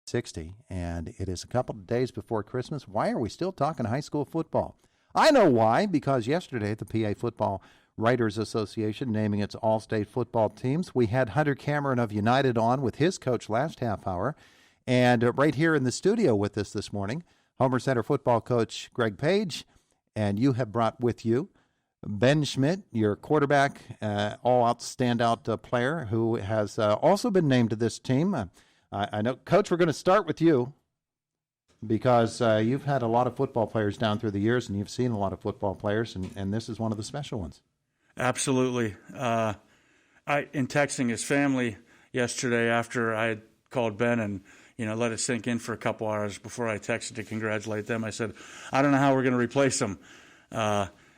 60, and it is a couple of days before Christmas. Why are we still talking high school football? I know why, because yesterday at the PA Football Writers Association naming its all-state football teams, we had Hunter Cameron of United on with his coach last half hour, and right here in the studio with us this morning, Homer Center football coach Greg Page, and you have brought with you Ben Schmidt, your quarterback, all-out standout player who has also been named to this team. I know, Coach, we're going to start with you because you've had a lot of football players down through the years, and you've seen a lot of football players, and this is one of the special ones. Absolutely. In texting his family yesterday after I had called Ben and let it sink in for a couple hours before I texted to congratulate them, I said, I don't know how we're going to replace him.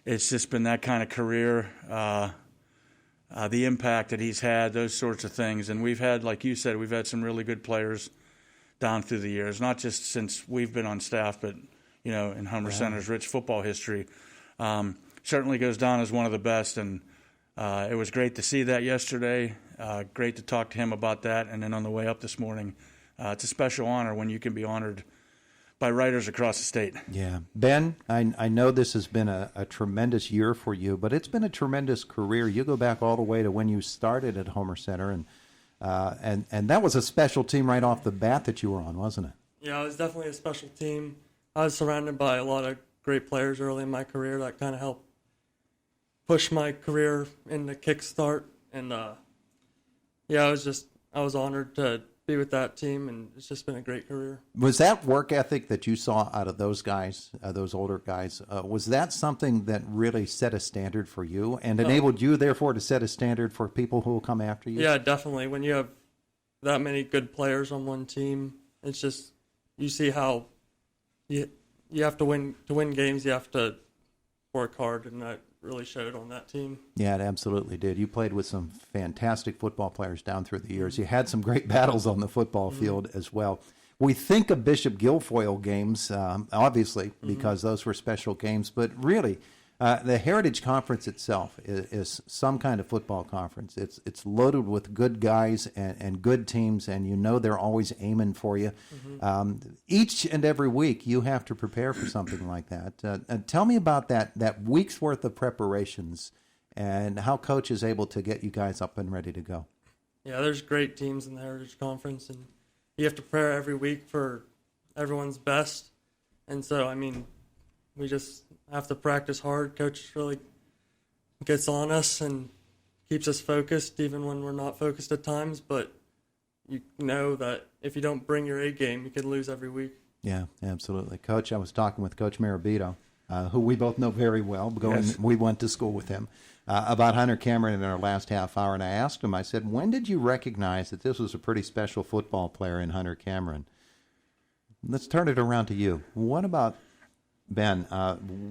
It's just been that kind of career, the impact that he's had, those sorts of things. And we've had, like you said, we've had some really good players down through the years, not just since we've been on staff, but, in Homer Center's rich football history. Certainly goes down as one of the best. And it was great to see that yesterday, great to talk to him about that. And then on the way up this morning, it's a special honor when you can be honored by writers across the state. Yeah. Ben, I know this has been a tremendous year for you, but it's been a tremendous career. You go back all the way to when you started at Homer Center, and that was a special team right off the bat that you were on, wasn't it? Yeah, it was definitely a special team. I was surrounded by a lot of great players early in my career that kind of helped push my career into kickstart. And, I was honored to be with that team, and it's just been a great career. Was that work ethic that you saw out of those guys, those older guys, was that something that really set a standard for you and enabled you, therefore, to set a standard for people who will come after you? Yeah, definitely. When you have that many good players on one team, it's just, you see how you have to win games, you have to work hard, and that really showed on that team. Yeah, it absolutely did. You played with some fantastic football players down through the years. You had some great battles on the football field as well. We think of Bishop Guilfoyle games, obviously, because those were special games, but really, the Heritage Conference itself is some kind of football conference. It's loaded with good guys and good teams, and they're always aiming for you. Each and every week, you have to prepare for something like that. Tell me about that week's worth of preparations and how Coach is able to get you guys up and ready to go. Yeah, there's great teams in the Heritage Conference, and you have to prepare every week for everyone's best. And so, we just have to practice hard. Coach really gets on us and keeps us focused even when we're not focused at times, but you know that if you don't bring your A game, you could lose every week. Yeah, absolutely. Coach, I was talking with Coach Marabito, who we both know very well. Yes. We went to school with him, about Hunter Cameron in our last half hour, and I asked him, I said, when did you recognize that this was a pretty special football player in Hunter Cameron? Let's turn it around to you. What about Ben,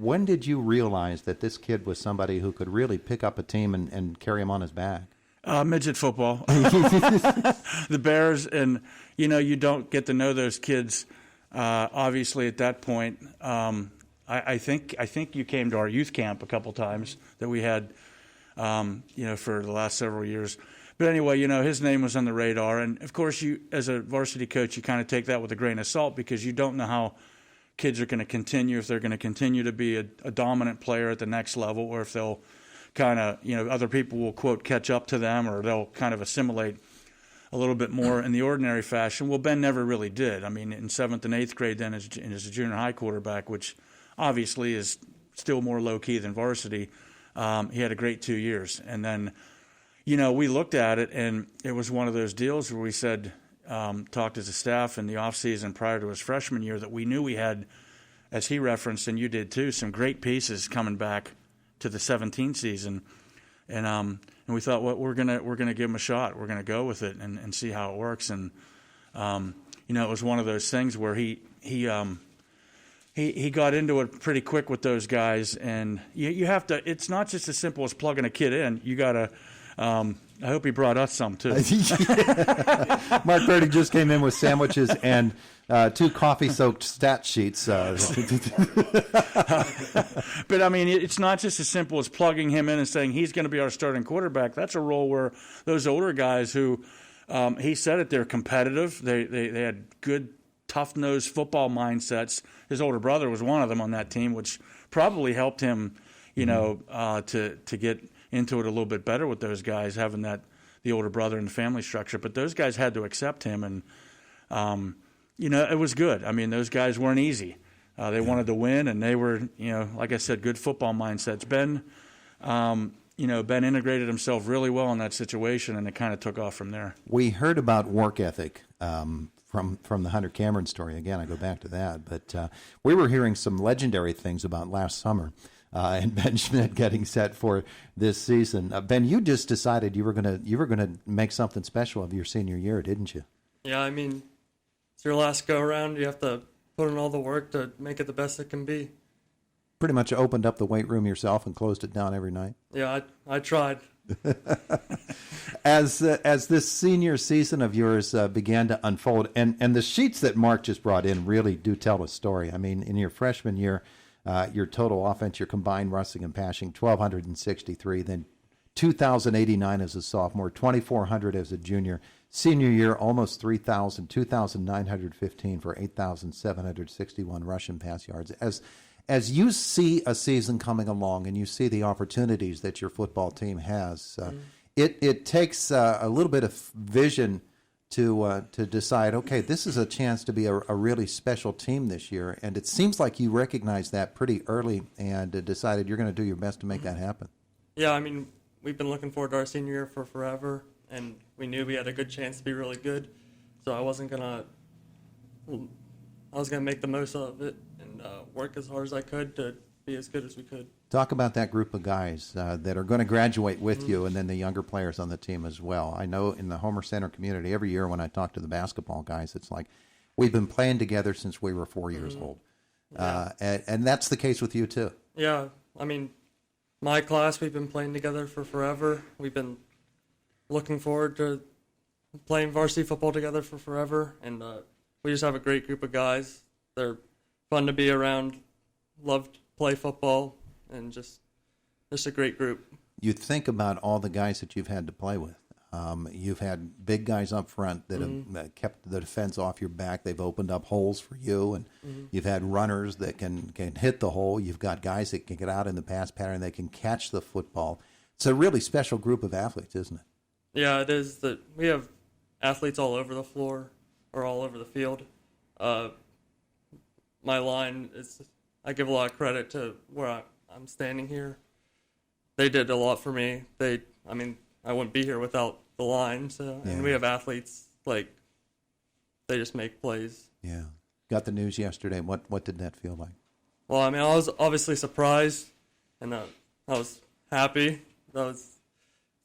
when did you realize that this kid was somebody who could really pick up a team and carry him on his back? Midget football. The Bears, and, you don't get to know those kids, obviously, at that point. I think you came to our youth camp a couple times that we had, for the last several years. But anyway, his name was on the radar. And, of course, you, as a varsity coach, you kind of take that with a grain of salt because you don't know how kids are going to continue, if they're going to continue to be a dominant player at the next level, or if they'll kind of, other people will, quote, catch up to them, or they'll kind of assimilate a little bit more in the ordinary fashion. Well, Ben never really did. In 7th and 8th grade then as a junior high quarterback, which obviously is still more low-key than varsity, he had a great 2 years. And then, we looked at it, and it was one of those deals where we said, talked as a staff in the offseason prior to his freshman year that we knew we had, as he referenced, and you did too, some great pieces coming back to the 17 season. And we thought, well, we're gonna give him a shot. We're gonna go with it and see how it works. And it was one of those things where he got into it pretty quick with those guys. And you have to. It's not just as simple as plugging a kid in. You gotta. I hope he brought us some, too. Mark Purdy just came in with sandwiches and 2 coffee-soaked stat sheets. But, it's not just as simple as plugging him in and saying he's going to be our starting quarterback. That's a role where those older guys who he said it. They're competitive. They had good, tough-nosed football mindsets. His older brother was one of them on that team, which probably helped him, to get into it a little bit better with those guys, having the older brother in the family structure. But those guys had to accept him, and it was good. I mean, those guys weren't easy. They wanted to win, and they were, like I said, good football mindsets. Ben integrated himself really well in that situation, and it kind of took off from there. We heard about work ethic from the Hunter Cameron story. Again, I go back to that. But we were hearing some legendary things about last summer and Ben Schmidt getting set for this season. Ben, you just decided you were gonna make something special of your senior year, didn't you? Yeah, I mean, it's your last go-around. You have to put in all the work to make it the best it can be. Pretty much opened up the weight room yourself and closed it down every night. Yeah, I tried. As this senior season of yours began to unfold, and the sheets that Mark just brought in really do tell a story. I mean, in your freshman year, your total offense, your combined rushing and passing, 1,263, then 2,089 as a sophomore, 2,400 as a junior. Senior year, almost 3,000, 2,915 for 8,761 rush and pass yards. As you see a season coming along and you see the opportunities that your football team has, it takes a little bit of vision to decide, okay, this is a chance to be a really special team this year. And it seems like you recognized that pretty early and decided you're going to do your best to make that happen. Yeah, I mean, we've been looking forward to our senior year for forever, and we knew we had a good chance to be really good. So I was going to make the most of it and work as hard as I could to be as good as we could. Talk about that group of guys that are going to graduate with you, and then the younger players on the team as well. I know in the Homer Center community, every year when I talk to the basketball guys, it's like we've been playing together since we were 4 years old. Yeah. And that's the case with you, too. Yeah, I mean, my class, we've been playing together for forever. We've been looking forward to playing varsity football together for forever, and we just have a great group of guys. They're fun to be around, love to play football, and just a great group. You think about all the guys that you've had to play with. You've had big guys up front that have kept the defense off your back. They've opened up holes for you, and you've had runners that can hit the hole. You've got guys that can get out in the pass pattern. They can catch the football. It's a really special group of athletes, isn't it? Yeah, it is. That we have athletes all over the floor or all over the field. My line is, I give a lot of credit to where I'm standing here. They did a lot for me. I wouldn't be here without the line. So, and we have athletes, like, they just make plays. Yeah. Got the news yesterday. What did that feel like? Well, I mean, I was obviously surprised, and I was happy. It's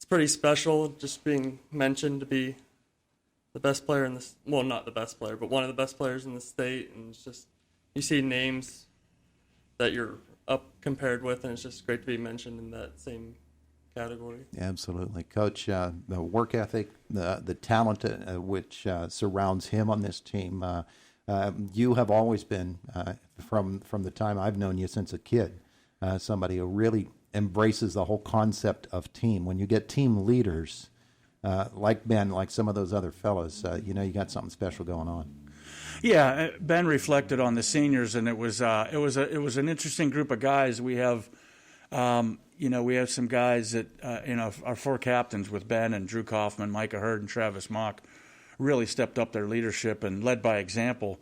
pretty special just being mentioned to be the best player in this. Well, not the best player, but one of the best players in the state. And it's just, you see names that you're up compared with, and it's just great to be mentioned in that same category. Absolutely. Coach, the work ethic, the talent which surrounds him on this team, you have always been, from the time I've known you since a kid, somebody who really embraces the whole concept of team. When you get team leaders like Ben, like some of those other fellas, you got something special going on. Yeah, Ben reflected on the seniors, and it was an interesting group of guys. We have, we have some guys that, our four captains with Ben and Drew Kaufman, Micah Hurd, and Travis Mock really stepped up their leadership and led by example.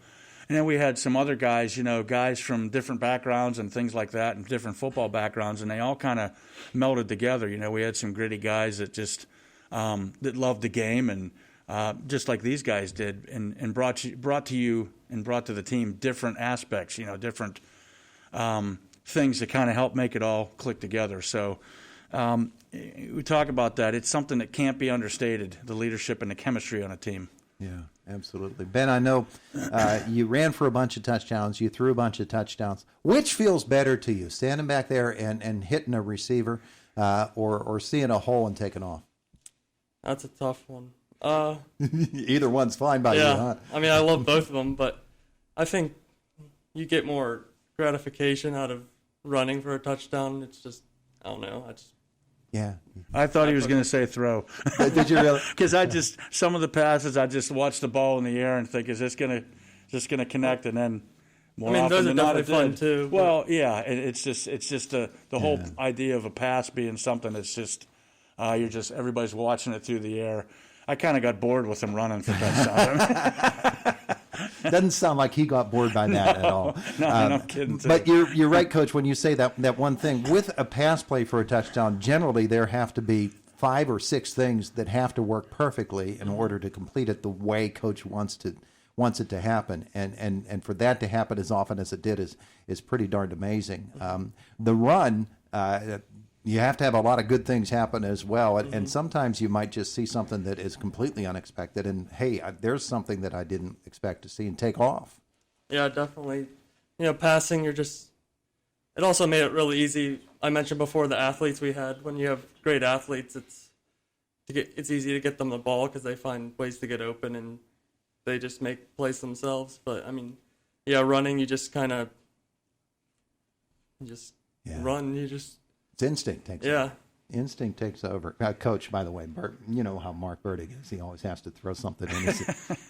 And then we had some other guys, guys from different backgrounds and things like that, and different football backgrounds, and they all kind of melded together. We had some gritty guys that just that loved the game, and just like these guys did, and brought to the team different aspects, different things that kind of help make it all click together. So we talk about that. It's something that can't be understated, the leadership and the chemistry on a team. Yeah, absolutely. Ben, I know you ran for a bunch of touchdowns. You threw a bunch of touchdowns. Which feels better to you, standing back there and hitting a receiver or seeing a hole and taking off? That's a tough one. Either one's fine by you, huh? I mean, I love both of them, but I think you get more gratification out of running for a touchdown. It's just, I don't know. Yeah. I thought he was going to say throw. Did you really? Because some of the passes, I just watch the ball in the air and think, is this going to connect? And then more often those are than not, it definitely fun did. too. Well, yeah, it's just the whole idea of a pass being something that's just everybody's watching it through the air. I kind of got bored with him running for touchdowns. Doesn't sound like he got bored by that at all. No, I'm not kidding. But you're right, Coach, when you say that one thing. With a pass play for a touchdown, generally there have to be 5 or 6 things that have to work perfectly in order to complete it the way Coach wants it to happen. And for that to happen as often as it did is pretty darned amazing. The run, you have to have a lot of good things happen as well. And sometimes you might just see something that is completely unexpected. And, hey, there's something that I didn't expect to see and take off. Yeah, definitely. Passing, it also made it really easy. I mentioned before the athletes we had. When you have great athletes, it's easy to get them the ball because they find ways to get open and they just make plays themselves. But, running, you just kind of run. It's instinct takes over. Instinct takes over. Coach, by the way, Bert, you know how Mark Burdick is. He always has to throw something in.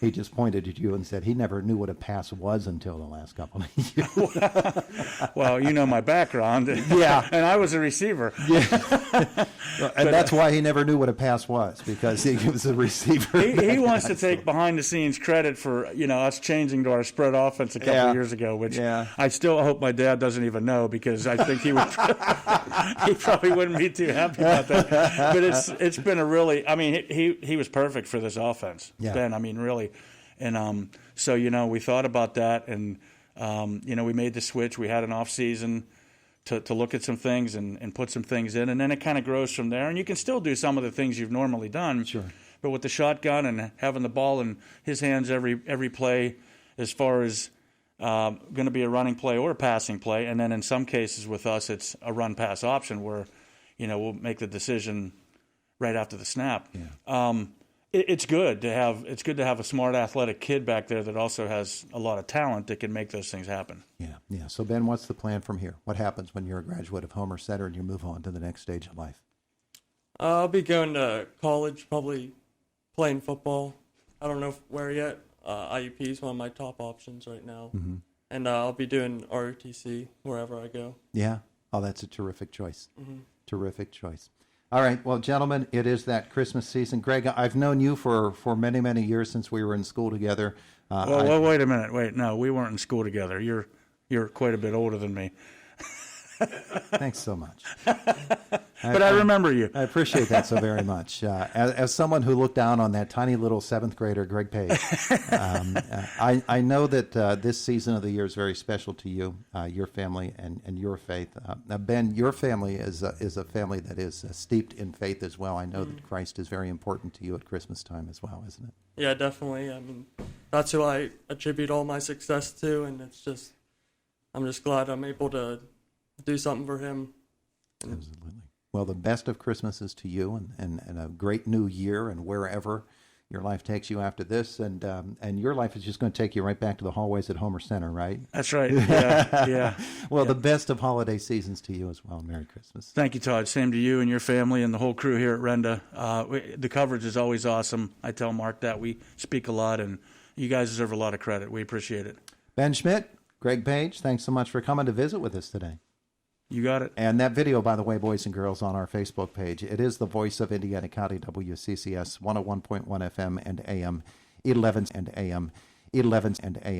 He just pointed at you and said he never knew what a pass was until the last couple of years. Well, you know my background. Yeah. And I was a receiver. Yeah. And that's why he never knew what a pass was, because he was a receiver. He wants to take behind-the-scenes credit for, us changing to our spread offense a couple of years ago, which I still hope my dad doesn't even know, because I think he probably wouldn't be too happy about that. But it's been a really, he was perfect for this offense, Ben, really. And so, we thought about that, and, we made the switch. We had an off season to look at some things and put some things in, and then it kind of grows from there. And you can still do some of the things you've normally done. Sure. But with the shotgun and having the ball in his hands every play, as far as going to be a running play or a passing play, and then in some cases with us, it's a run-pass option where, we'll make the decision right after the snap. Yeah. It's good to have a smart, athletic kid back there that also has a lot of talent that can make those things happen. Yeah. So Ben, what's the plan from here? What happens when you're a graduate of Homer Center and you move on to the next stage of life? I'll be going to college, probably playing football. I don't know where yet. IUP is one of my top options right now, and I'll be doing ROTC wherever I go. Yeah. Oh, that's a terrific choice. Terrific choice. All right. Well, gentlemen, it is that Christmas season. Greg, I've known you for many, many years since we were in school together. Well, wait a minute. Wait, no, we weren't in school together. You're quite a bit older than me. Thanks so much. But I remember you. I appreciate that so very much. As someone who looked down on that tiny little 7th grader, Greg Page, I know that this season of the year is very special to you, your family, and your faith. Now, Ben, your family is a family that is steeped in faith as well. I know that Christ is very important to you at Christmas time as well, isn't it? Yeah, definitely. That's who I attribute all my success to, and I'm just glad I'm able to do something for him. Absolutely. Well, the best of Christmases to you, and a great new year, and wherever your life takes you after this, and your life is just going to take you right back to the hallways at Homer Center, right? That's right. Yeah. Well, the best of holiday seasons to you as well. Merry Christmas. Thank you, Todd. Same to you and your family and the whole crew here at Renda. The coverage is always awesome. I tell Mark that. We speak a lot, and you guys deserve a lot of credit. We appreciate it. Ben Schmidt, Greg Page, thanks so much for coming to visit with us today. You got it. And that video, by the way, boys and girls, on our Facebook page, it is the voice of Indiana County, WCCS 101.1 FM and AM 11 and AM 11 and AM.